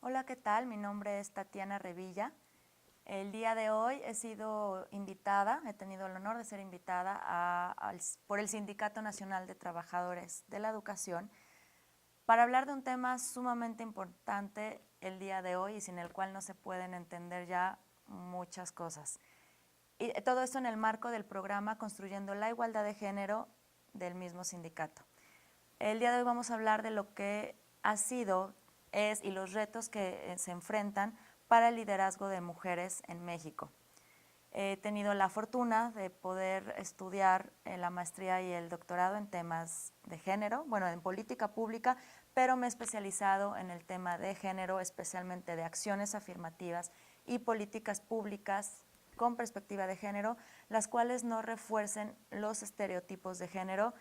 Hola, ¿qué tal? Mi nombre es Tatiana Revilla. El día de hoy he sido invitada, he tenido el honor de ser invitada por el Sindicato Nacional de Trabajadores de la Educación para hablar de un tema sumamente importante el día de hoy y sin el cual no se pueden entender ya muchas cosas. Y todo esto en el marco del programa Construyendo la Igualdad de Género del mismo sindicato. El día de hoy vamos a hablar de lo que ha sido, es y los retos que se enfrentan para el liderazgo de mujeres en México. He tenido la fortuna de poder estudiar la maestría y el doctorado en temas de género, bueno, en política pública, pero me he especializado en el tema de género, especialmente de acciones afirmativas y políticas públicas con perspectiva de género, las cuales no refuercen los estereotipos de género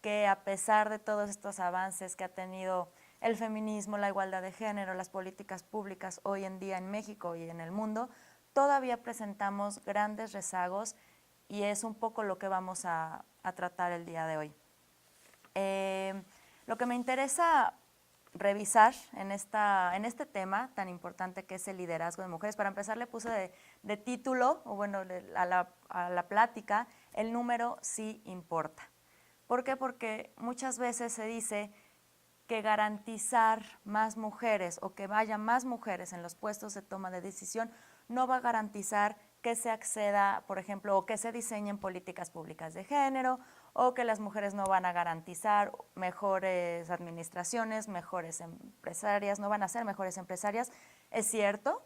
que a pesar de todos estos avances que ha tenido el feminismo, la igualdad de género, las políticas públicas hoy en día en México y en el mundo, todavía presentamos grandes rezagos y es un poco lo que vamos a tratar el día de hoy. Lo que me interesa revisar en este tema tan importante que es el liderazgo de mujeres. Para empezar le puse de título, o bueno, a la plática, el número sí importa. ¿Por qué? Porque muchas veces se dice que garantizar más mujeres o que vayan más mujeres en los puestos de toma de decisión no va a garantizar que se acceda, por ejemplo, o que se diseñen políticas públicas de género, o que las mujeres no van a garantizar mejores administraciones, mejores empresarias, no van a ser mejores empresarias. Es cierto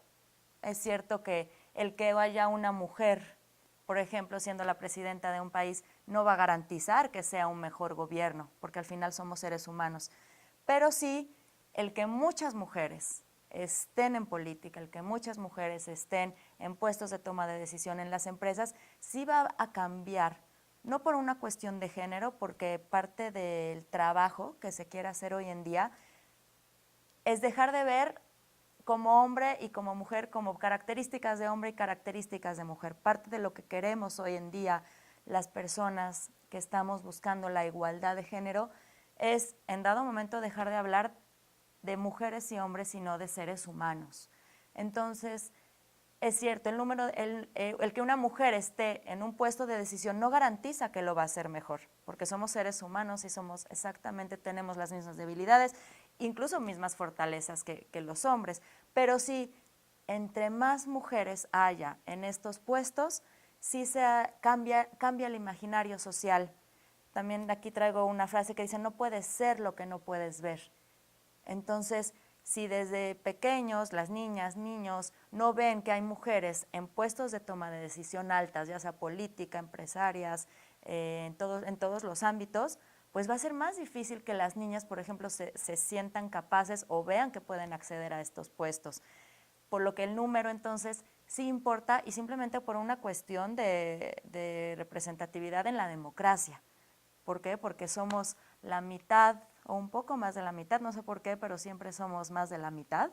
que el que vaya una mujer, por ejemplo, siendo la presidenta de un país, no va a garantizar que sea un mejor gobierno, porque al final somos seres humanos. Pero sí, el que muchas mujeres estén en política, el que muchas mujeres estén en puestos de toma de decisión en las empresas, sí va a cambiar, no por una cuestión de género, porque parte del trabajo que se quiere hacer hoy en día es dejar de ver como hombre y como mujer, como características de hombre y características de mujer. Parte de lo que queremos hoy en día las personas que estamos buscando la igualdad de género es, en dado momento, dejar de hablar de mujeres y hombres, sino de seres humanos. Entonces, es cierto, el que una mujer esté en un puesto de decisión no garantiza que lo va a hacer mejor, porque somos seres humanos y tenemos las mismas debilidades, incluso mismas fortalezas que los hombres. Pero sí, entre más mujeres haya en estos puestos, sí cambia el imaginario social. También aquí traigo una frase que dice, no puedes ser lo que no puedes ver. Entonces, si desde pequeños las niñas, niños no ven que hay mujeres en puestos de toma de decisión altas, ya sea política, empresarias, en todos los ámbitos, pues va a ser más difícil que las niñas, por ejemplo, se sientan capaces o vean que pueden acceder a estos puestos. Por lo que el número entonces sí importa y simplemente por una cuestión de representatividad en la democracia. ¿Por qué? Porque somos la mitad o un poco más de la mitad, no sé por qué, pero siempre somos más de la mitad.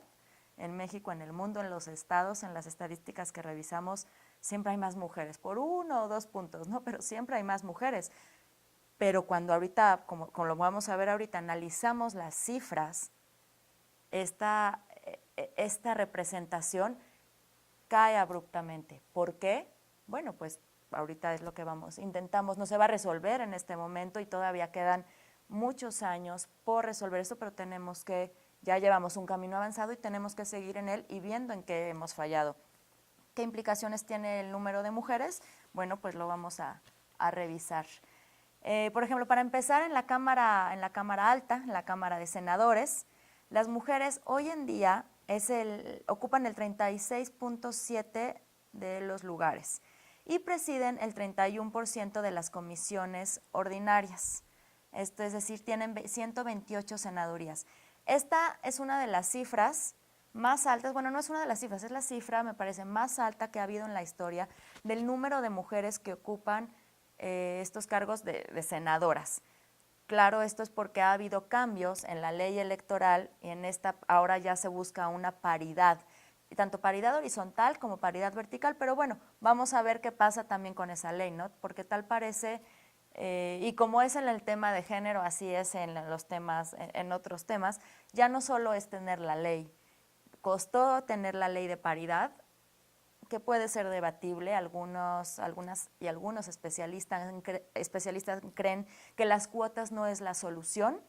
En México, en el mundo, en los estados, en las estadísticas que revisamos, siempre hay más mujeres, por 1 o 2 puntos, ¿no? Pero siempre hay más mujeres. Pero cuando ahorita, como lo vamos a ver ahorita, analizamos las cifras, esta representación cae abruptamente. ¿Por qué? Bueno, pues ahorita es lo que intentamos, no se va a resolver en este momento y todavía quedan muchos años por resolver esto, pero ya llevamos un camino avanzado y tenemos que seguir en él y viendo en qué hemos fallado. ¿Qué implicaciones tiene el número de mujeres? Bueno, pues lo vamos a revisar. Por ejemplo, para empezar, en la Cámara Alta, en la Cámara de Senadores, las mujeres hoy en día ocupan el 36.7% de los lugares y presiden el 31% de las comisiones ordinarias. Esto es decir, tienen 128 senadurías. Esta es una de las cifras más altas, bueno, no es una de las cifras, es la cifra, me parece, más alta que ha habido en la historia del número de mujeres que ocupan estos cargos de senadoras. Claro, esto es porque ha habido cambios en la ley electoral y ahora ya se busca una paridad, tanto paridad horizontal como paridad vertical, pero bueno, vamos a ver qué pasa también con esa ley, ¿no? Porque tal parece, y como es en el tema de género, así es en otros temas, ya no solo es tener la ley. costó tener la ley de paridad, que puede ser debatible. Algunos especialistas creen que las cuotas no es la solución.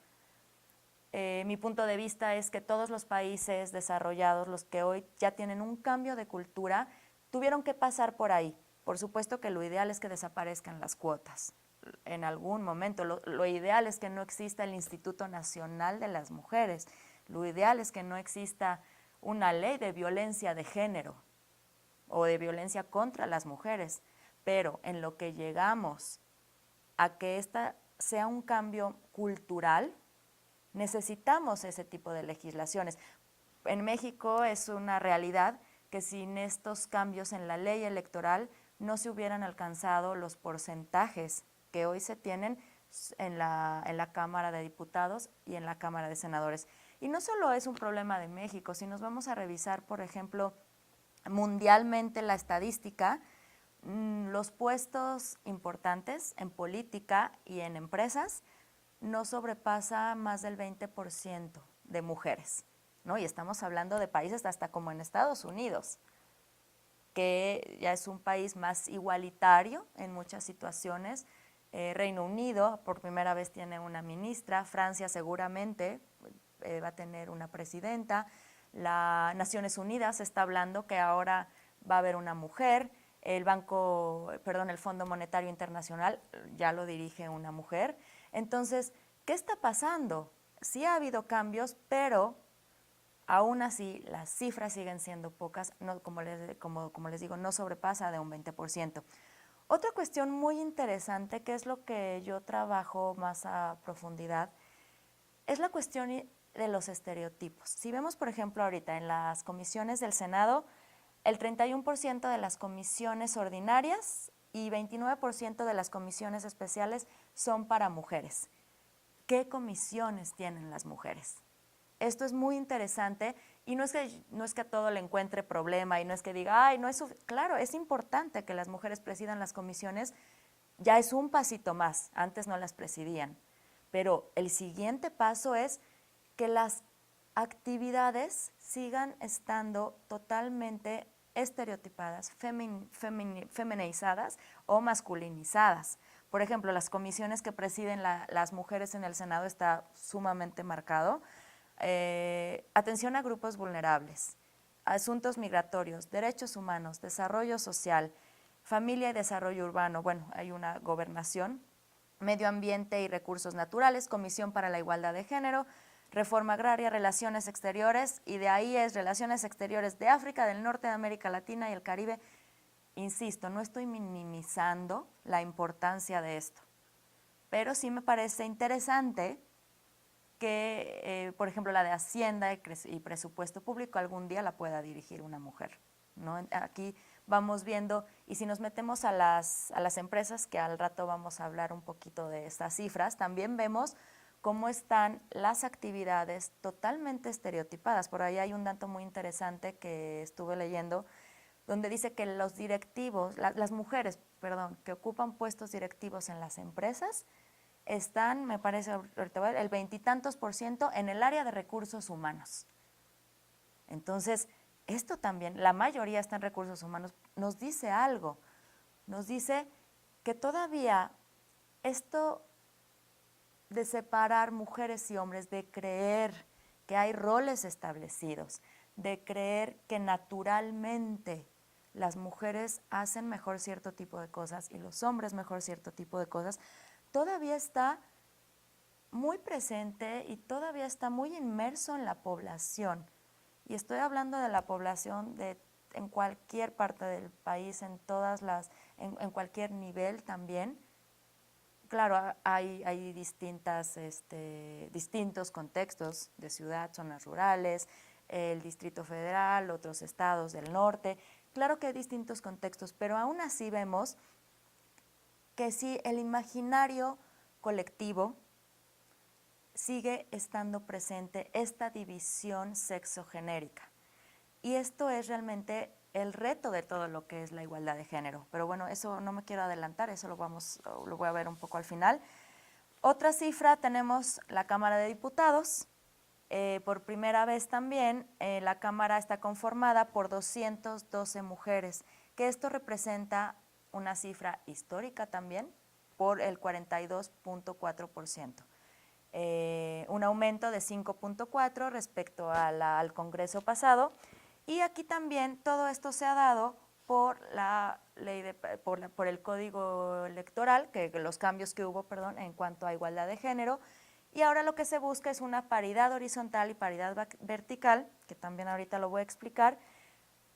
Mi punto de vista es que todos los países desarrollados, los que hoy ya tienen un cambio de cultura, tuvieron que pasar por ahí. Por supuesto que lo ideal es que desaparezcan las cuotas en algún momento. Lo ideal es que no exista el Instituto Nacional de las Mujeres. Lo ideal es que no exista una ley de violencia de género o de violencia contra las mujeres, pero en lo que llegamos a que esta sea un cambio cultural, necesitamos ese tipo de legislaciones. En México es una realidad que sin estos cambios en la ley electoral no se hubieran alcanzado los porcentajes que hoy se tienen en la Cámara de Diputados y en la Cámara de Senadores. Y no solo es un problema de México, si nos vamos a revisar, por ejemplo, mundialmente la estadística, los puestos importantes en política y en empresas no sobrepasa más del 20% de mujeres, ¿no? Y estamos hablando de países hasta como en Estados Unidos, que ya es un país más igualitario en muchas situaciones. Reino Unido por primera vez tiene una ministra, Francia seguramente va a tener una presidenta, Naciones Unidas está hablando que ahora va a haber una mujer, el Fondo Monetario Internacional ya lo dirige una mujer. Entonces, ¿qué está pasando? Sí ha habido cambios, pero aún así las cifras siguen siendo pocas, no, como les digo, no sobrepasa de un 20%. Otra cuestión muy interesante, que es lo que yo trabajo más a profundidad, es la cuestión de los estereotipos. Si vemos, por ejemplo, ahorita en las comisiones del Senado, el 31% de las comisiones ordinarias y 29% de las comisiones especiales son para mujeres. ¿Qué comisiones tienen las mujeres? Esto es muy interesante y no es que a todo le encuentre problema y no es que diga, ay, no es claro, es importante que las mujeres presidan las comisiones, ya es un pasito más, antes no las presidían, pero el siguiente paso es que las actividades sigan estando totalmente estereotipadas, feminizadas o masculinizadas. Por ejemplo, las comisiones que presiden las mujeres en el Senado está sumamente marcado. Atención a grupos vulnerables, asuntos migratorios, derechos humanos, desarrollo social, familia y desarrollo urbano, bueno, hay una gobernación, medio ambiente y recursos naturales, comisión para la igualdad de género, reforma agraria, relaciones exteriores, y de ahí es relaciones exteriores de África, del norte de América Latina y el Caribe. Insisto, no estoy minimizando la importancia de esto, pero sí me parece interesante que, por ejemplo, la de Hacienda y Presupuesto Público algún día la pueda dirigir una mujer, ¿no? Aquí vamos viendo, y si nos metemos a las empresas, que al rato vamos a hablar un poquito de estas cifras, también vemos cómo están las actividades totalmente estereotipadas. Por ahí hay un dato muy interesante que estuve leyendo, donde dice que los directivos, las mujeres, que ocupan puestos directivos en las empresas, están, me parece, ahorita el 20% en el área de recursos humanos. Entonces, esto también, la mayoría está en recursos humanos, nos dice algo, nos dice que todavía esto de separar mujeres y hombres, de creer que hay roles establecidos, de creer que naturalmente las mujeres hacen mejor cierto tipo de cosas y los hombres mejor cierto tipo de cosas, todavía está muy presente y todavía está muy inmerso en la población. Y estoy hablando de la población en cualquier parte del país, en cualquier nivel también. Claro, hay distintos contextos de ciudad, zonas rurales, el Distrito Federal, otros estados del norte. Claro que hay distintos contextos, pero aún así vemos que sí, el imaginario colectivo sigue estando presente esta división sexogenérica. Y esto es realmente el reto de todo lo que es la igualdad de género. Pero bueno, eso no me quiero adelantar, eso lo voy a ver un poco al final. Otra cifra, tenemos la Cámara de Diputados, Por primera vez también la Cámara está conformada por 212 mujeres, que esto representa una cifra histórica también por el 42.4%. Un aumento de 5.4 respecto al Congreso pasado. Y aquí también todo esto se ha dado por la ley por el Código Electoral, los cambios que hubo, perdón, en cuanto a igualdad de género. Y ahora lo que se busca es una paridad horizontal y paridad vertical, que también ahorita lo voy a explicar,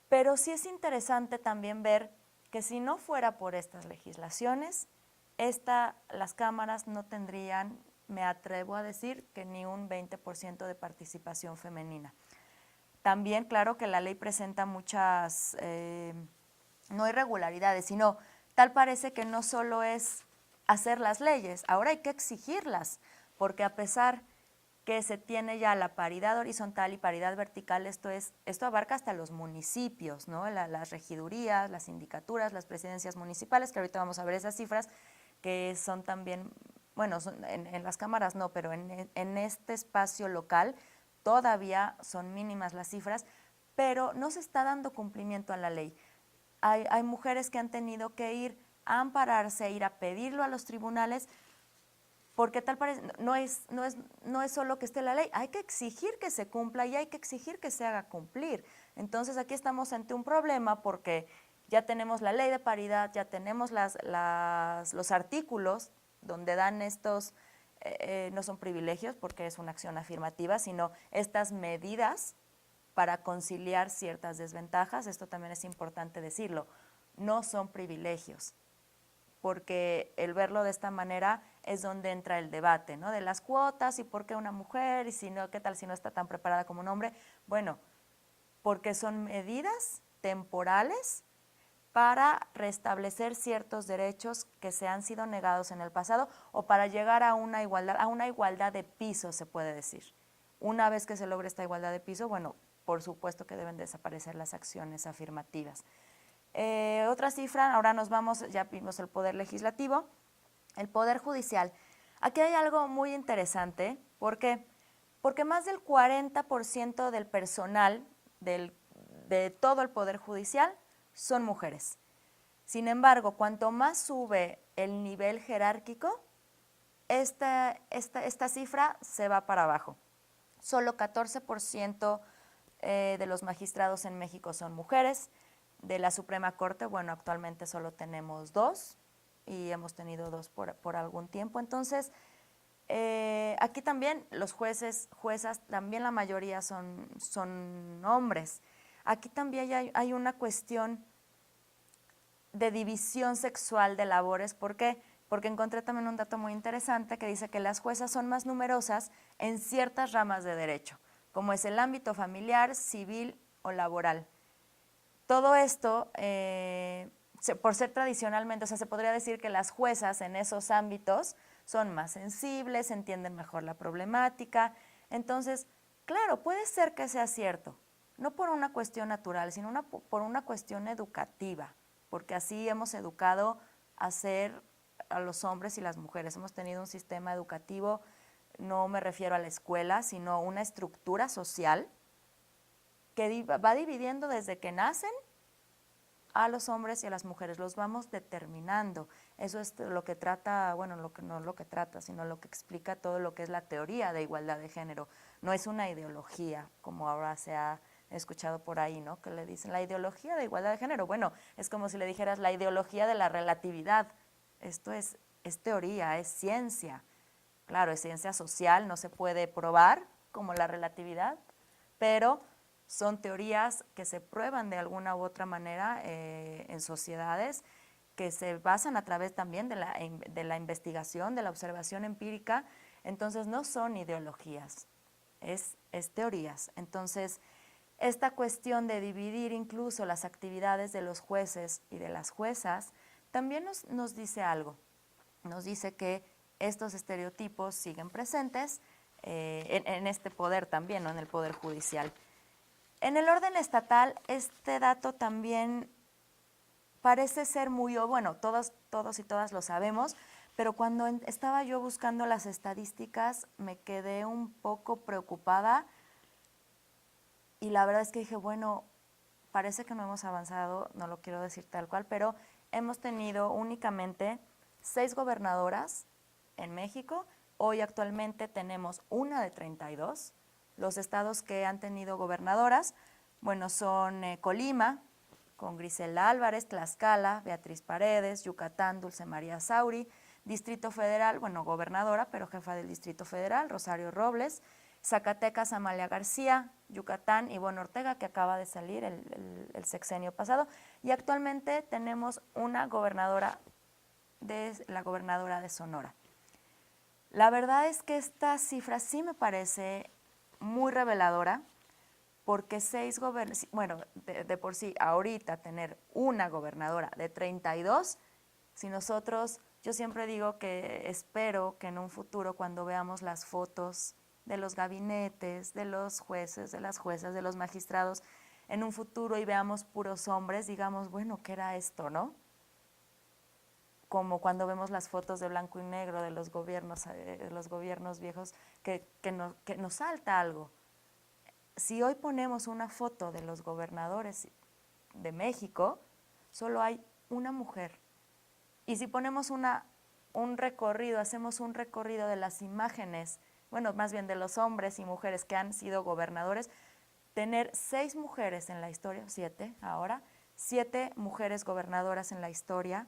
pero sí es interesante también ver que si no fuera por estas legislaciones, las cámaras no tendrían, me atrevo a decir, que ni un 20% de participación femenina. También, claro que la ley presenta muchas, no irregularidades, sino tal parece que no solo es hacer las leyes, ahora hay que exigirlas, porque a pesar que se tiene ya la paridad horizontal y paridad vertical, esto abarca hasta los municipios, ¿no? Las regidurías, las sindicaturas, las presidencias municipales, que ahorita vamos a ver esas cifras, que son también, bueno, en las cámaras no, pero en este espacio local todavía son mínimas las cifras, pero no se está dando cumplimiento a la ley. Hay mujeres que han tenido que ir a ampararse, ir a pedirlo a los tribunales, porque tal parece, no es solo que esté la ley, hay que exigir que se cumpla y hay que exigir que se haga cumplir. Entonces aquí estamos ante un problema porque ya tenemos la ley de paridad, ya tenemos los artículos donde dan estos, no son privilegios porque es una acción afirmativa, sino estas medidas para conciliar ciertas desventajas. Esto también es importante decirlo, no son privilegios, porque el verlo de esta manera es donde entra el debate, ¿no? De las cuotas y por qué una mujer y si no, qué tal si no está tan preparada como un hombre. Bueno, porque son medidas temporales para restablecer ciertos derechos que se han sido negados en el pasado o para llegar a una igualdad de piso, se puede decir. Una vez que se logre esta igualdad de piso, bueno, por supuesto que deben desaparecer las acciones afirmativas. Otra cifra, ahora nos vamos, ya vimos el poder legislativo, el poder judicial. Aquí hay algo muy interesante, ¿por qué? Porque más del 40% del personal de todo el poder judicial son mujeres. Sin embargo, cuanto más sube el nivel jerárquico, esta cifra se va para abajo. Solo 14% de los magistrados en México son mujeres. De la Suprema Corte, bueno, actualmente solo tenemos 2 y hemos tenido 2 por algún tiempo. Entonces, aquí también los juezas, también la mayoría son hombres. Aquí también hay una cuestión de división sexual de labores. ¿Por qué? Porque encontré también un dato muy interesante que dice que las juezas son más numerosas en ciertas ramas de derecho, como es el ámbito familiar, civil o laboral. Todo esto, por ser tradicionalmente, o sea, se podría decir que las juezas en esos ámbitos son más sensibles, entienden mejor la problemática. Entonces, claro, puede ser que sea cierto, no por una cuestión natural, sino por una cuestión educativa, porque así hemos educado a los hombres y las mujeres. Hemos tenido un sistema educativo, no me refiero a la escuela, sino una estructura social que va dividiendo desde que nacen a los hombres y a las mujeres, los vamos determinando. Eso es lo que trata, bueno, no lo que trata, sino lo que explica todo lo que es la teoría de igualdad de género. No es una ideología, como ahora se ha escuchado por ahí, ¿no? Que le dicen la ideología de igualdad de género. Bueno, es como si le dijeras la ideología de la relatividad. Esto es teoría, es ciencia. Claro, es ciencia social, no se puede probar como la relatividad, pero son teorías que se prueban de alguna u otra manera en sociedades, que se basan a través también de la investigación, de la observación empírica. Entonces no son ideologías, es teorías. Entonces esta cuestión de dividir incluso las actividades de los jueces y de las juezas también nos dice algo. Nos dice que estos estereotipos siguen presentes en este poder también, ¿no? En el poder judicial. En el orden estatal, este dato también parece ser bueno, todos y todas lo sabemos, pero cuando estaba yo buscando las estadísticas me quedé un poco preocupada y la verdad es que dije, bueno, parece que no hemos avanzado, no lo quiero decir tal cual, pero hemos tenido únicamente 6 gobernadoras en México. Hoy actualmente tenemos una de 32. Los estados que han tenido gobernadoras, bueno, son Colima, con Griselda Álvarez, Tlaxcala, Beatriz Paredes, Yucatán, Dulce María Sauri, Distrito Federal, bueno, gobernadora, pero jefa del Distrito Federal, Rosario Robles, Zacatecas, Amalia García, Yucatán, Ivonne Ortega, que acaba de salir el sexenio pasado, y actualmente tenemos una gobernadora, la gobernadora de Sonora. La verdad es que esta cifra sí me parece muy reveladora, porque 6 gobernadores, bueno, de por sí, ahorita tener una gobernadora de 32, si nosotros, yo siempre digo que espero que en un futuro cuando veamos las fotos de los gabinetes, de los jueces, de las juezas, de los magistrados, en un futuro y veamos puros hombres, digamos, bueno, ¿qué era esto, no? Como cuando vemos las fotos de blanco y negro de los gobiernos viejos, que nos salta algo. Si hoy ponemos una foto de los gobernadores de México, solo hay una mujer. Y si ponemos un recorrido, hacemos un recorrido de las imágenes, bueno, más bien de los hombres y mujeres que han sido gobernadores, tener 6 mujeres en la historia, 7 ahora, 7 mujeres gobernadoras en la historia,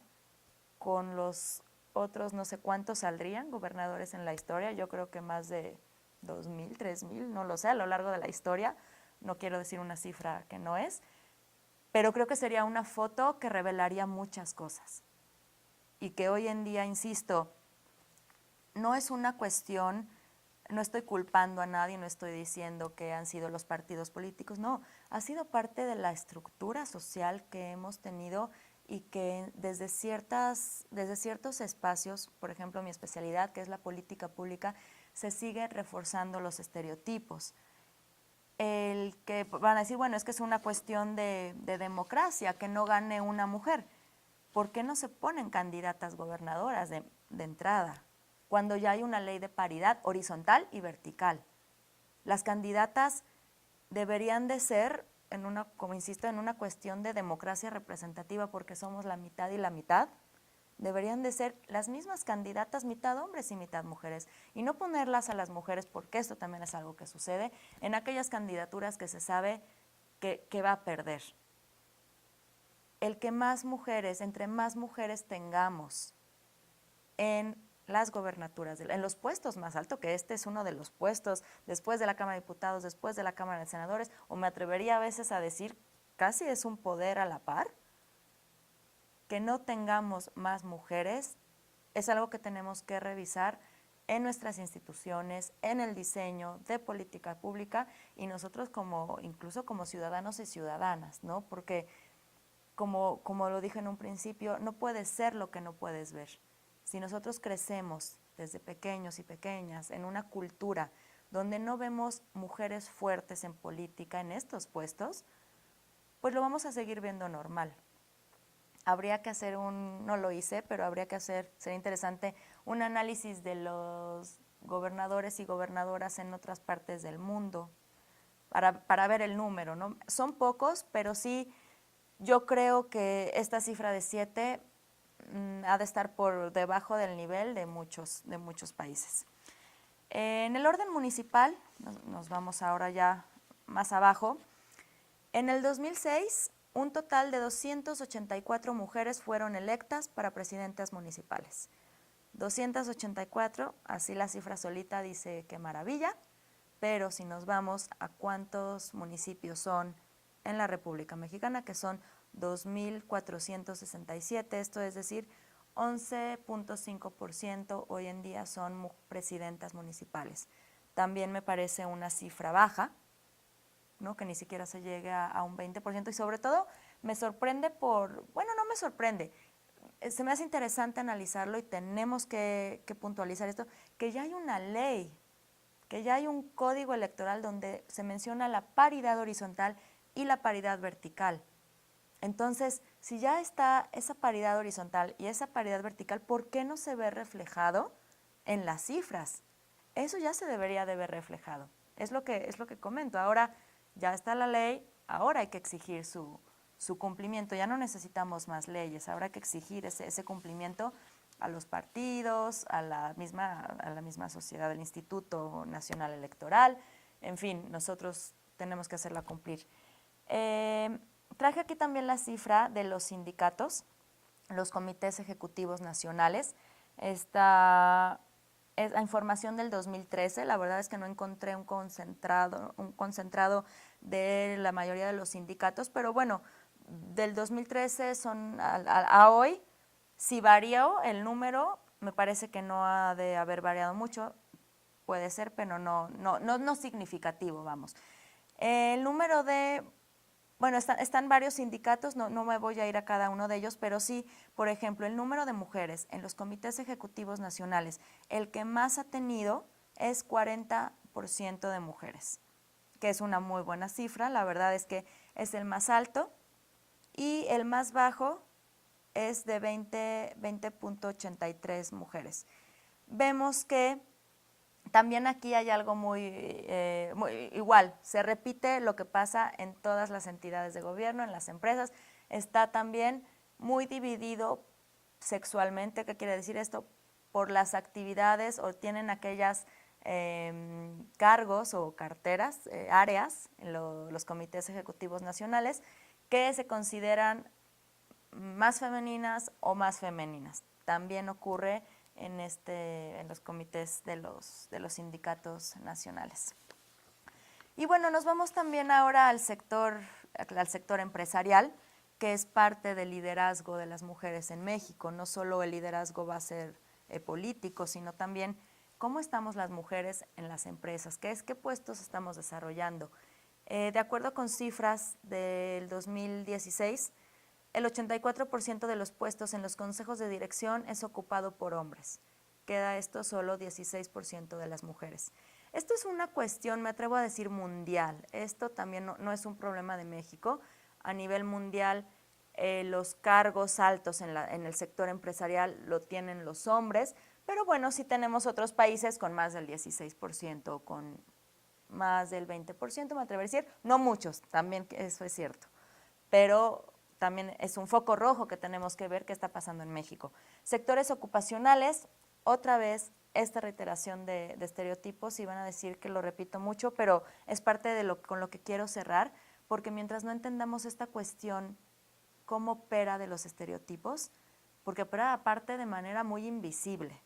con los otros no sé cuántos saldrían gobernadores en la historia, yo creo que más de 2,000, 3,000, no lo sé, a lo largo de la historia, no quiero decir una cifra que no es, pero creo que sería una foto que revelaría muchas cosas y que hoy en día, insisto, no es una cuestión, no estoy culpando a nadie, no estoy diciendo que han sido los partidos políticos, no, ha sido parte de la estructura social que hemos tenido y que desde ciertos espacios, por ejemplo mi especialidad que es la política pública, se sigue reforzando los estereotipos. El que van a decir, bueno, es que es una cuestión de democracia, que no gane una mujer. ¿Por qué no se ponen candidatas gobernadoras de entrada? Cuando ya hay una ley de paridad horizontal y vertical. Las candidatas deberían de ser, como insisto, en una cuestión de democracia representativa, porque somos la mitad y la mitad, deberían de ser las mismas candidatas, mitad hombres y mitad mujeres, y no ponerlas a las mujeres, porque esto también es algo que sucede, en aquellas candidaturas que se sabe que va a perder. El que más mujeres, entre más mujeres tengamos en las gobernaturas, en los puestos más altos, que este es uno de los puestos después de la Cámara de Diputados, después de la Cámara de Senadores, o me atrevería a veces a decir, casi es un poder a la par, que no tengamos más mujeres es algo que tenemos que revisar en nuestras instituciones, en el diseño de política pública y nosotros incluso como ciudadanos y ciudadanas, ¿no? Porque como lo dije en un principio, no puedes ser lo que no puedes ver. Si nosotros crecemos desde pequeños y pequeñas en una cultura donde no vemos mujeres fuertes en política en estos puestos, pues lo vamos a seguir viendo normal. Habría que hacer no lo hice, pero habría que hacer, sería interesante, un análisis de los gobernadores y gobernadoras en otras partes del mundo para ver el número, ¿no? Son pocos, pero sí, yo creo que esta cifra de 7 ha de estar por debajo del nivel de muchos países. En el orden municipal, nos vamos ahora ya más abajo, en el 2006 un total de 284 mujeres fueron electas para presidentas municipales. 284, así la cifra solita dice qué maravilla, pero si nos vamos a cuántos municipios son en la República Mexicana, que son 2,467, esto es decir, 11.5% hoy en día son presidentas municipales. También me parece una cifra baja, ¿no? Que ni siquiera se llegue a un 20%, y sobre todo me sorprende no me sorprende, se me hace interesante analizarlo y tenemos que puntualizar esto, que ya hay una ley, que ya hay un código electoral donde se menciona la paridad horizontal y la paridad vertical. Entonces, si ya está esa paridad horizontal y esa paridad vertical, ¿por qué no se ve reflejado en las cifras? Eso ya se debería de ver reflejado. Es lo que comento. Ahora ya está la ley, ahora hay que exigir su cumplimiento. Ya no necesitamos más leyes, ahora hay que exigir ese cumplimiento a los partidos, a la misma sociedad, al Instituto Nacional Electoral. En fin, nosotros tenemos que hacerla cumplir. Traje aquí también la cifra de los sindicatos, los comités ejecutivos nacionales. Esta es la información del 2013, la verdad es que no encontré un concentrado de la mayoría de los sindicatos, pero bueno, del 2013 son a hoy, si varió el número, me parece que no ha de haber variado mucho, puede ser, pero no significativo, vamos. El número de, bueno, están varios sindicatos, no me voy a ir a cada uno de ellos, pero sí, por ejemplo, el número de mujeres en los comités ejecutivos nacionales, el que más ha tenido es 40% de mujeres, que es una muy buena cifra, la verdad es que es el más alto, y el más bajo es de 20.83 mujeres. Vemos que también aquí hay algo muy igual, se repite lo que pasa en todas las entidades de gobierno, en las empresas, está también muy dividido sexualmente. ¿Qué quiere decir esto? Por las actividades, o tienen aquellas cargos o carteras, áreas en los comités ejecutivos nacionales que se consideran más femeninas o más femeninas. También ocurre en los comités de los sindicatos nacionales. Y bueno, nos vamos también ahora al sector empresarial, que es parte del liderazgo de las mujeres en México. No solo el liderazgo va a ser político, sino también cómo estamos las mujeres en las empresas, qué puestos estamos desarrollando. De acuerdo con cifras del 2016, el 84% de los puestos en los consejos de dirección es ocupado por hombres. Queda esto solo 16% de las mujeres. Esto es una cuestión, me atrevo a decir, mundial. Esto también no es un problema de México. A nivel mundial, los cargos altos en el sector empresarial lo tienen los hombres, pero bueno, sí tenemos otros países con más del 16%, con más del 20%, me atrevo a decir. No muchos, también eso es cierto, pero también es un foco rojo que tenemos que ver qué está pasando en México. Sectores ocupacionales, otra vez esta reiteración de estereotipos, y van a decir que lo repito mucho, pero es parte de con lo que quiero cerrar, porque mientras no entendamos esta cuestión, cómo opera de los estereotipos, porque opera aparte de manera muy invisible.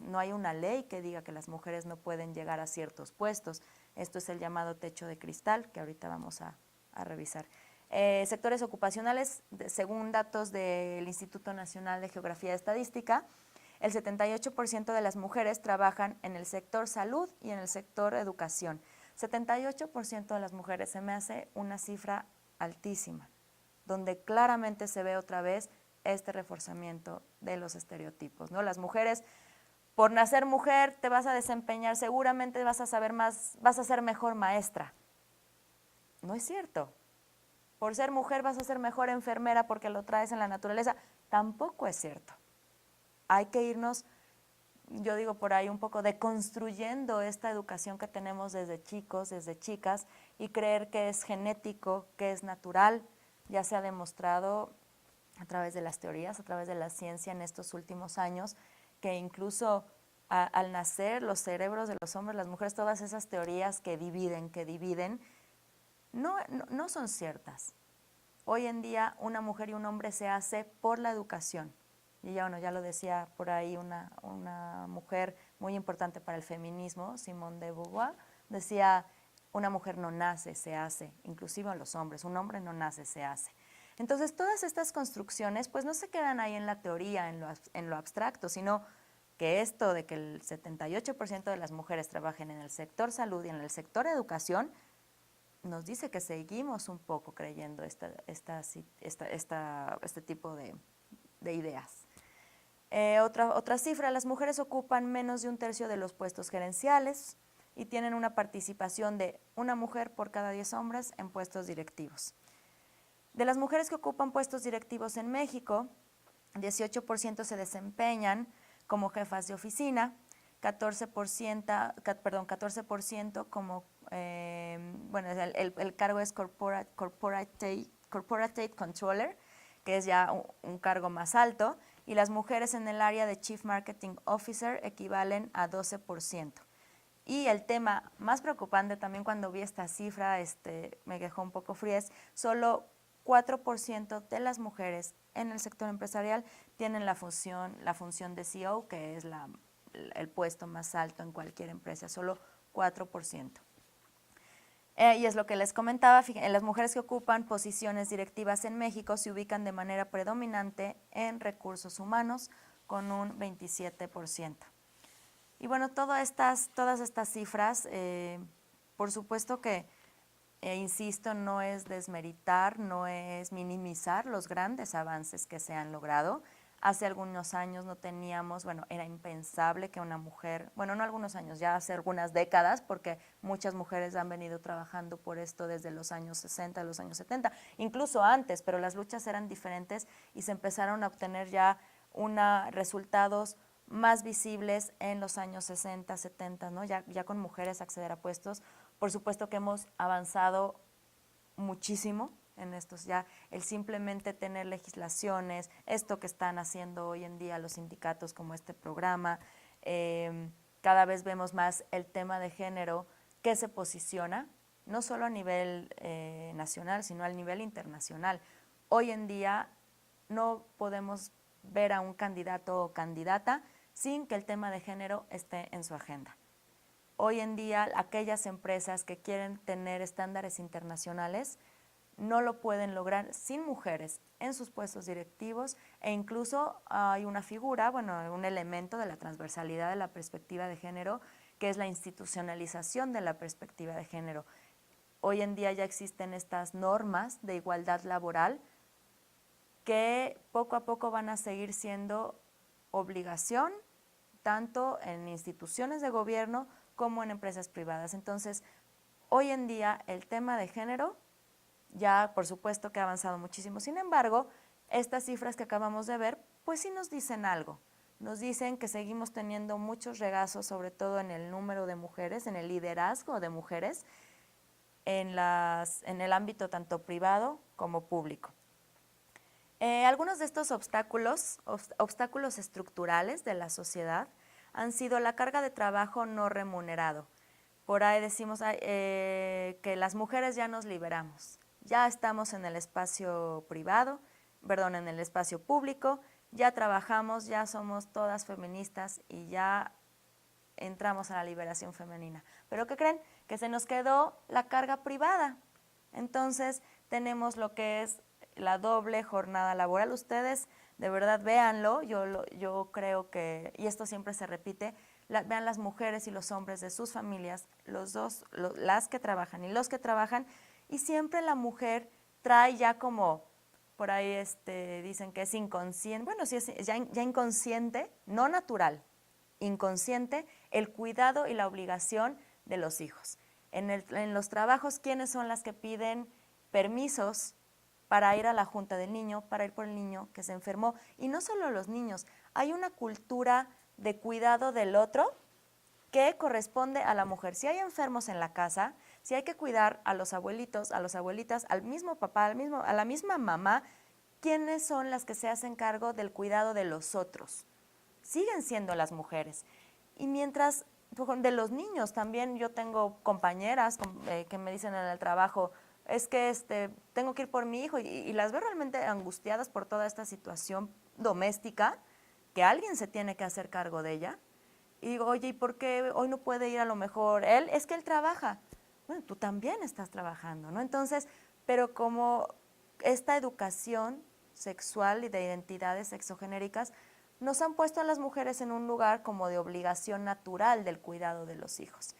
No hay una ley que diga que las mujeres no pueden llegar a ciertos puestos. Esto es el llamado techo de cristal, que ahorita vamos a revisar. Sectores ocupacionales, según datos del Instituto Nacional de Geografía y Estadística, el 78% de las mujeres trabajan en el sector salud y en el sector educación. 78% de las mujeres, se me hace una cifra altísima, donde claramente se ve otra vez este reforzamiento de los estereotipos, ¿no? Las mujeres, por nacer mujer, te vas a desempeñar, seguramente vas a saber más, vas a ser mejor maestra. No es cierto. Por ser mujer vas a ser mejor enfermera porque lo traes en la naturaleza. Tampoco es cierto. Hay que irnos, yo digo por ahí, un poco deconstruyendo esta educación que tenemos desde chicos, desde chicas, y creer que es genético, que es natural. Ya se ha demostrado a través de las teorías, a través de la ciencia en estos últimos años, que incluso al nacer los cerebros de los hombres, las mujeres, todas esas teorías que dividen, no son ciertas. Hoy en día una mujer y un hombre se hace por la educación. Y ya lo decía por ahí una mujer muy importante para el feminismo, Simone de Beauvoir, decía, una mujer no nace, se hace, inclusive los hombres, un hombre no nace, se hace. Entonces todas estas construcciones pues no se quedan ahí en la teoría, en lo abstracto, sino que esto de que el 78% de las mujeres trabajen en el sector salud y en el sector educación, nos dice que seguimos un poco creyendo este tipo de ideas. Otra cifra, las mujeres ocupan menos de un tercio de los puestos gerenciales y tienen una participación de una mujer por cada 10 hombres en puestos directivos. De las mujeres que ocupan puestos directivos en México, 18% se desempeñan como jefas de oficina, 14% como, bueno, el cargo es corporate controller, que es ya un cargo más alto, y las mujeres en el área de Chief Marketing Officer equivalen a 12%. Y el tema más preocupante también cuando vi esta cifra, me dejó un poco fría, es solo 4% de las mujeres en el sector empresarial tienen la función de CEO, que es el puesto más alto en cualquier empresa, solo 4%. Y es lo que les comentaba, las mujeres que ocupan posiciones directivas en México se ubican de manera predominante en recursos humanos con un 27%. Y bueno, todas estas cifras, por supuesto que, insisto, no es desmeritar, no es minimizar los grandes avances que se han logrado. Hace algunos años no teníamos, bueno, era impensable que una mujer, bueno, no algunos años, ya hace algunas décadas, porque muchas mujeres han venido trabajando por esto desde los años 60, los años 70, incluso antes, pero las luchas eran diferentes y se empezaron a obtener ya resultados más visibles en los años 60, 70, ¿no? Ya con mujeres acceder a puestos. Por supuesto que hemos avanzado muchísimo en estos, ya el simplemente tener legislaciones, esto que están haciendo hoy en día los sindicatos como este programa, cada vez vemos más el tema de género que se posiciona, no solo a nivel nacional, sino a nivel internacional. Hoy en día no podemos ver a un candidato o candidata sin que el tema de género esté en su agenda. Hoy en día, aquellas empresas que quieren tener estándares internacionales no lo pueden lograr sin mujeres en sus puestos directivos, e incluso hay una figura, bueno, un elemento de la transversalidad de la perspectiva de género, que es la institucionalización de la perspectiva de género. Hoy en día ya existen estas normas de igualdad laboral que poco a poco van a seguir siendo obligación, tanto en instituciones de gobierno como en empresas privadas. Entonces, hoy en día el tema de género ya por supuesto que ha avanzado muchísimo. Sin embargo, estas cifras que acabamos de ver, pues sí nos dicen algo. Nos dicen que seguimos teniendo muchos regazos, sobre todo en el número de mujeres, en el liderazgo de mujeres, en el ámbito tanto privado como público. Algunos de estos obstáculos estructurales de la sociedad han sido la carga de trabajo no remunerado. Por ahí decimos que las mujeres ya nos liberamos, ya estamos en el espacio privado, en el espacio público, ya trabajamos, ya somos todas feministas y ya entramos a la liberación femenina. ¿Pero qué creen? Que se nos quedó la carga privada. Entonces tenemos lo que es la doble jornada laboral. Ustedes de verdad véanlo, yo creo que, y esto siempre se repite, vean las mujeres y los hombres de sus familias, los dos, las que trabajan y los que trabajan, y siempre la mujer trae ya como, por ahí dicen que es inconsciente, bueno, sí es ya inconsciente, no natural, inconsciente, el cuidado y la obligación de los hijos. En los trabajos, ¿quiénes son las que piden permisos para ir a la junta del niño, para ir por el niño que se enfermó? Y no solo los niños, hay una cultura de cuidado del otro que corresponde a la mujer. Si hay enfermos en la casa, si hay que cuidar a los abuelitos, a las abuelitas, al mismo papá, a la misma mamá, ¿quiénes son las que se hacen cargo del cuidado de los otros? Siguen siendo las mujeres. Y mientras de los niños también, yo tengo compañeras que me dicen en el trabajo, es que tengo que ir por mi hijo, y las veo realmente angustiadas por toda esta situación doméstica, que alguien se tiene que hacer cargo de ella. Y digo, oye, ¿y por qué hoy no puede ir a lo mejor él? Es que él trabaja. Bueno, tú también estás trabajando, ¿no? Entonces, pero como esta educación sexual y de identidades sexogenéricas nos han puesto a las mujeres en un lugar como de obligación natural del cuidado de los hijos.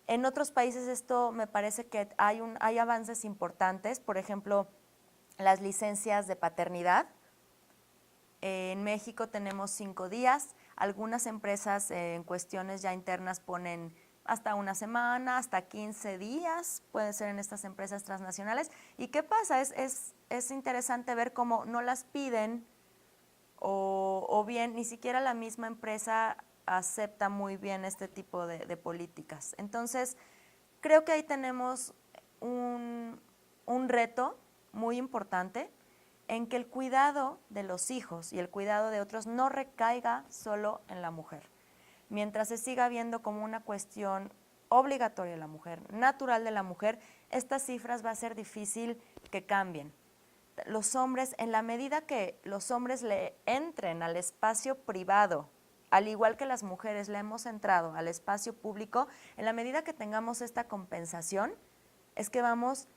En otros países esto me parece que hay avances importantes, por ejemplo, las licencias de paternidad. En México tenemos 5 días, algunas empresas en cuestiones ya internas ponen hasta una semana, hasta 15 días, puede ser en estas empresas transnacionales. ¿Y qué pasa? Es interesante ver cómo no las piden o bien ni siquiera la misma empresa acepta muy bien este tipo de políticas. Entonces, creo que ahí tenemos un reto muy importante en que el cuidado de los hijos y el cuidado de otros no recaiga solo en la mujer. Mientras se siga viendo como una cuestión obligatoria de la mujer, natural de la mujer, estas cifras va a ser difícil que cambien. Los hombres, en la medida que los hombres le entren al espacio privado, al igual que las mujeres le hemos entrado al espacio público, en la medida que tengamos esta compensación, es que vamos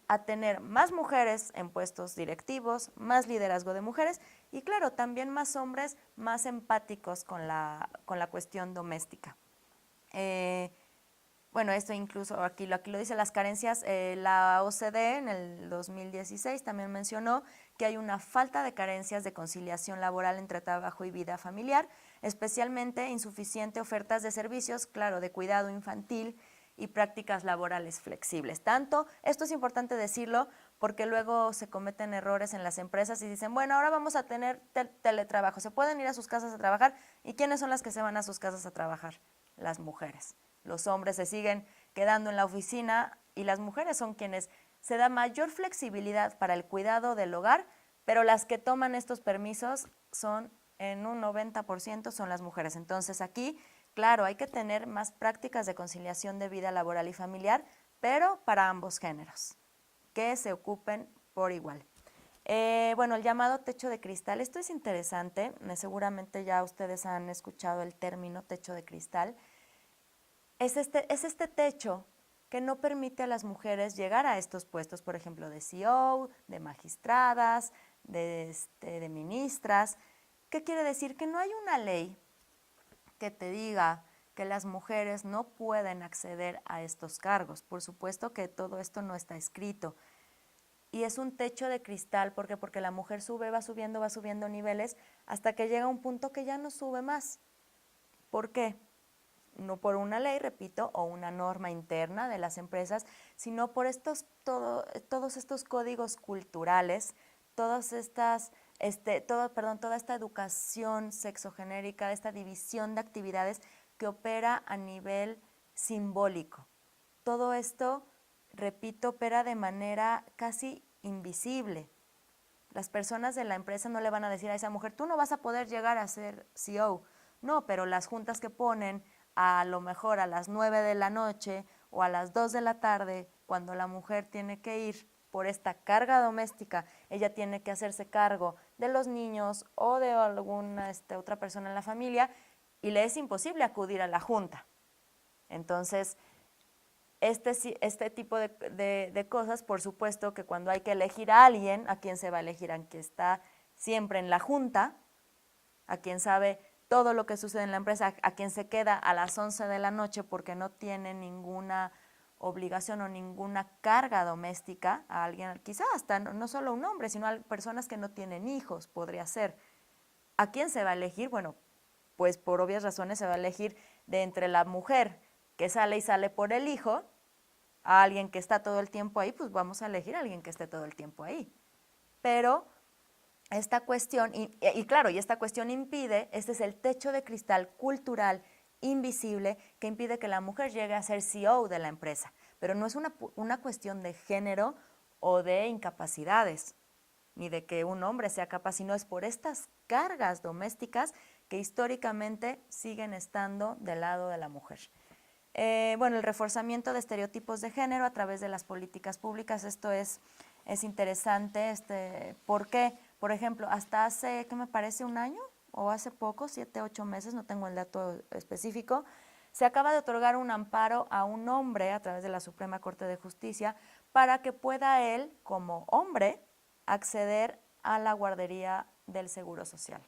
a tener más mujeres en puestos directivos, más liderazgo de mujeres y claro, también más hombres más empáticos con la cuestión doméstica. Bueno, esto incluso aquí lo dice las carencias, la OCDE en el 2016 también mencionó que hay una falta de carencias de conciliación laboral entre trabajo y vida familiar, especialmente insuficiente ofertas de servicios, claro, de cuidado infantil y prácticas laborales flexibles. Tanto, esto es importante decirlo porque luego se cometen errores en las empresas y dicen, bueno, ahora vamos a tener teletrabajo, se pueden ir a sus casas a trabajar. ¿Y quiénes son las que se van a sus casas a trabajar? Las mujeres. Los hombres se siguen quedando en la oficina y las mujeres son quienes se da mayor flexibilidad para el cuidado del hogar, pero las que toman estos permisos son en un 90% son las mujeres. Entonces aquí, claro, hay que tener más prácticas de conciliación de vida laboral y familiar, pero para ambos géneros, que se ocupen por igual. Bueno, el llamado techo de cristal, esto es interesante, seguramente ya ustedes han escuchado el término techo de cristal. Es este techo que no permite a las mujeres llegar a estos puestos, por ejemplo, de CEO, de magistradas, de ministras. ¿Qué quiere decir? Que no hay una ley que te diga que las mujeres no pueden acceder a estos cargos. Por supuesto que todo esto no está escrito. Y es un techo de cristal, ¿por qué? Porque la mujer va subiendo niveles hasta que llega a un punto que ya no sube más. ¿Por qué? No por una ley, repito, o una norma interna de las empresas, sino por todos estos códigos culturales, toda esta educación sexogenérica, esta división de actividades que opera a nivel simbólico. Todo esto, repito, opera de manera casi invisible. Las personas de la empresa no le van a decir a esa mujer, tú no vas a poder llegar a ser CEO. No, pero las juntas que ponen a lo mejor a las 9 de la noche o a las 2 de la tarde, cuando la mujer tiene que ir por esta carga doméstica, ella tiene que hacerse cargo de los niños o de alguna otra persona en la familia y le es imposible acudir a la junta. Entonces, este tipo de cosas, por supuesto que cuando hay que elegir a alguien, ¿a quién se va a elegir? A quien está siempre en la junta, a quien sabe todo lo que sucede en la empresa, a quien se queda a las 11 de la noche porque no tiene ninguna obligación o ninguna carga doméstica, a alguien, quizás hasta no solo un hombre, sino a personas que no tienen hijos, podría ser. ¿A quién se va a elegir? Bueno, pues por obvias razones se va a elegir de entre la mujer que sale y sale por el hijo, a alguien que está todo el tiempo ahí, pues vamos a elegir a alguien que esté todo el tiempo ahí. Pero esta cuestión, y claro, y esta cuestión impide, este es el techo de cristal cultural invisible que impide que la mujer llegue a ser CEO de la empresa. Pero no es una cuestión de género o de incapacidades, ni de que un hombre sea capaz, sino es por estas cargas domésticas que históricamente siguen estando del lado de la mujer. Bueno, el reforzamiento de estereotipos de género a través de las políticas públicas, esto es interesante. ¿Por qué? Por ejemplo, hasta hace, ¿qué me parece? ¿Un año? O hace poco, 7, 8 meses, no tengo el dato específico, se acaba de otorgar un amparo a un hombre a través de la Suprema Corte de Justicia para que pueda él, como hombre, acceder a la guardería del Seguro Social.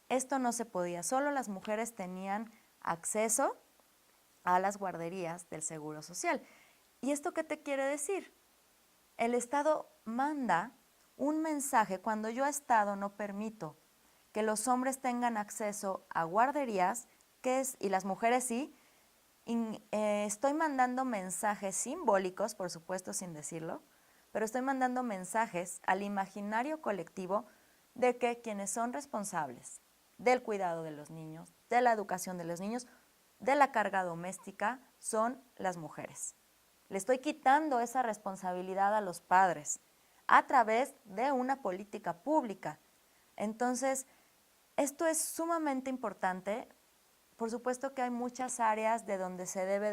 Esto no se podía, solo las mujeres tenían acceso a las guarderías del Seguro Social. ¿Y esto qué te quiere decir? El Estado manda un mensaje cuando yo Estado no permito que los hombres tengan acceso a guarderías, y las mujeres sí, estoy mandando mensajes simbólicos, por supuesto sin decirlo, pero estoy mandando mensajes al imaginario colectivo de que quienes son responsables del cuidado de los niños, de la educación de los niños, de la carga doméstica, son las mujeres. Le estoy quitando esa responsabilidad a los padres a través de una política pública. Entonces, esto es sumamente importante. Por supuesto que hay muchas áreas de donde se debe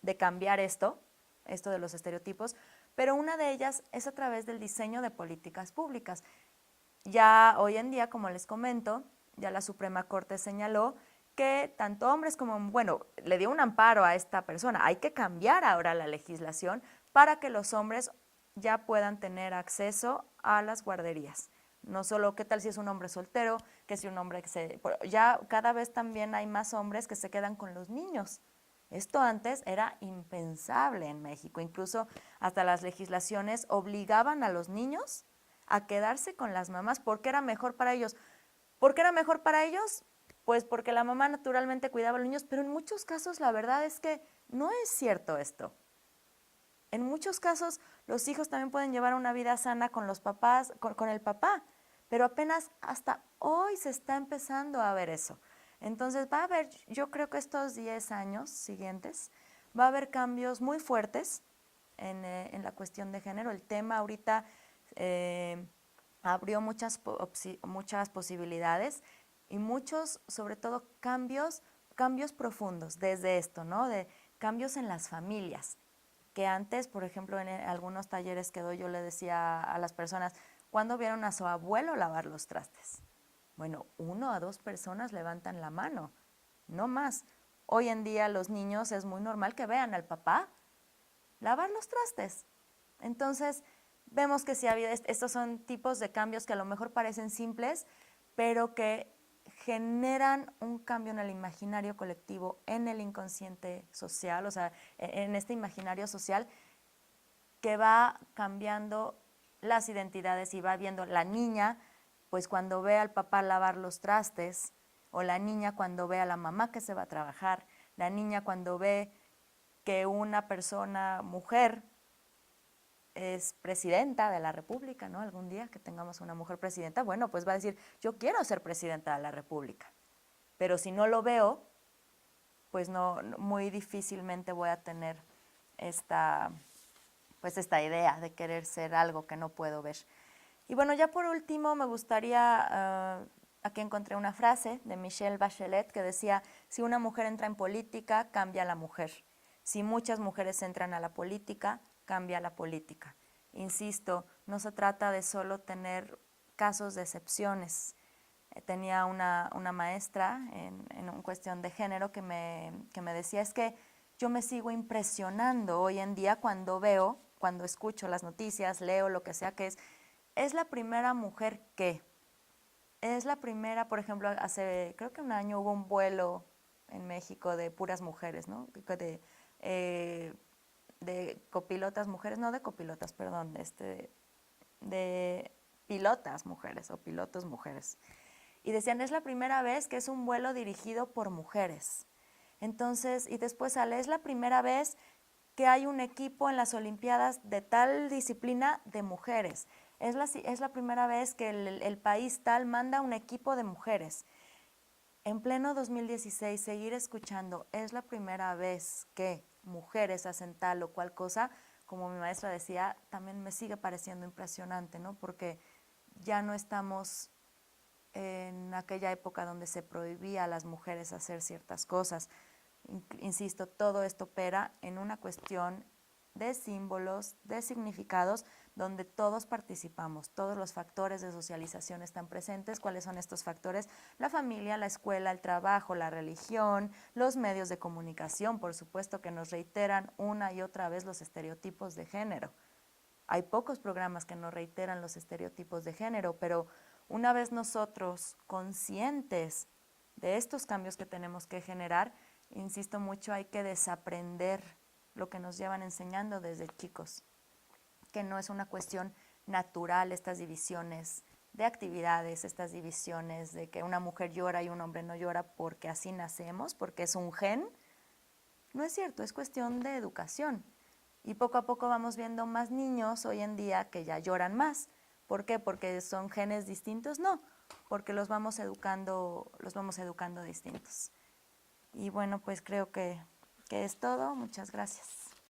de cambiar esto de los estereotipos, pero una de ellas es a través del diseño de políticas públicas. Ya hoy en día, como les comento, ya la Suprema Corte señaló que tanto hombres como, bueno, le dio un amparo a esta persona. Hay que cambiar ahora la legislación para que los hombres ya puedan tener acceso a las guarderías. No solo qué tal si es un hombre soltero, que si un hombre que ya cada vez también hay más hombres que se quedan con los niños. Esto antes era impensable en México. Incluso hasta las legislaciones obligaban a los niños a quedarse con las mamás porque era mejor para ellos. ¿Por qué era mejor para ellos? Pues porque la mamá naturalmente cuidaba a los niños, pero en muchos casos la verdad es que no es cierto esto. En muchos casos los hijos también pueden llevar una vida sana con los papás, con el papá, pero apenas hasta hoy se está empezando a ver eso. Entonces va a haber, yo creo que estos 10 años siguientes, va a haber cambios muy fuertes en la cuestión de género. El tema ahorita abrió muchas posibilidades y muchos, sobre todo, cambios profundos desde esto, ¿no? De cambios en las familias, que antes, por ejemplo, en algunos talleres que doy, yo le decía a las personas, ¿cuándo vieron a su abuelo lavar los trastes? Bueno, 1 a 2 personas levantan la mano, no más. Hoy en día los niños es muy normal que vean al papá lavar los trastes. Entonces, vemos que sí ha habido, estos son tipos de cambios que a lo mejor parecen simples, pero que generan un cambio en el imaginario colectivo, en el inconsciente social, o sea, en este imaginario social que va cambiando las identidades y va viendo la niña, pues cuando ve al papá lavar los trastes, o la niña cuando ve a la mamá que se va a trabajar, la niña cuando ve que una persona, mujer, es presidenta de la República, ¿no? Algún día que tengamos una mujer presidenta, bueno, pues va a decir, yo quiero ser presidenta de la República. Pero si no lo veo, pues no, muy difícilmente voy a tener esta idea de querer ser algo que no puedo ver. Y bueno, ya por último me gustaría, aquí encontré una frase de Michelle Bachelet que decía, si una mujer entra en política, cambia la mujer. Si muchas mujeres entran a la política, cambia la política. Insisto, no se trata de solo tener casos de excepciones. Tenía una maestra en cuestión de género que me decía, es que yo me sigo impresionando hoy en día cuando veo, cuando escucho las noticias, leo lo que sea que es la primera mujer que, es la primera, por ejemplo, hace creo que un año hubo un vuelo en México de puras mujeres, ¿no? De copilotas mujeres, no de copilotas, perdón, de pilotas mujeres o pilotos mujeres. Y decían, es la primera vez que es un vuelo dirigido por mujeres. Entonces, y después sale, es la primera vez que hay un equipo en las Olimpiadas de tal disciplina de mujeres. Es la primera vez que el país tal manda un equipo de mujeres. En pleno 2016, seguir escuchando, es la primera vez que mujeres hacen tal o cual cosa, como mi maestra decía, también me sigue pareciendo impresionante, ¿no? Porque ya no estamos en aquella época donde se prohibía a las mujeres hacer ciertas cosas. Insisto, todo esto opera en una cuestión de símbolos, de significados, donde todos participamos, todos los factores de socialización están presentes. ¿Cuáles son estos factores? La familia, la escuela, el trabajo, la religión, los medios de comunicación, por supuesto, que nos reiteran una y otra vez los estereotipos de género. Hay pocos programas que nos reiteran los estereotipos de género, pero una vez nosotros conscientes de estos cambios que tenemos que generar, insisto mucho, hay que desaprender lo que nos llevan enseñando desde chicos, que no es una cuestión natural estas divisiones de actividades, estas divisiones de que una mujer llora y un hombre no llora porque así nacemos, porque es un gen. No es cierto, es cuestión de educación. Y poco a poco vamos viendo más niños hoy en día que ya lloran más. ¿Por qué? ¿Porque son genes distintos? No, porque los vamos educando distintos. Y bueno, pues creo que es todo. Muchas gracias.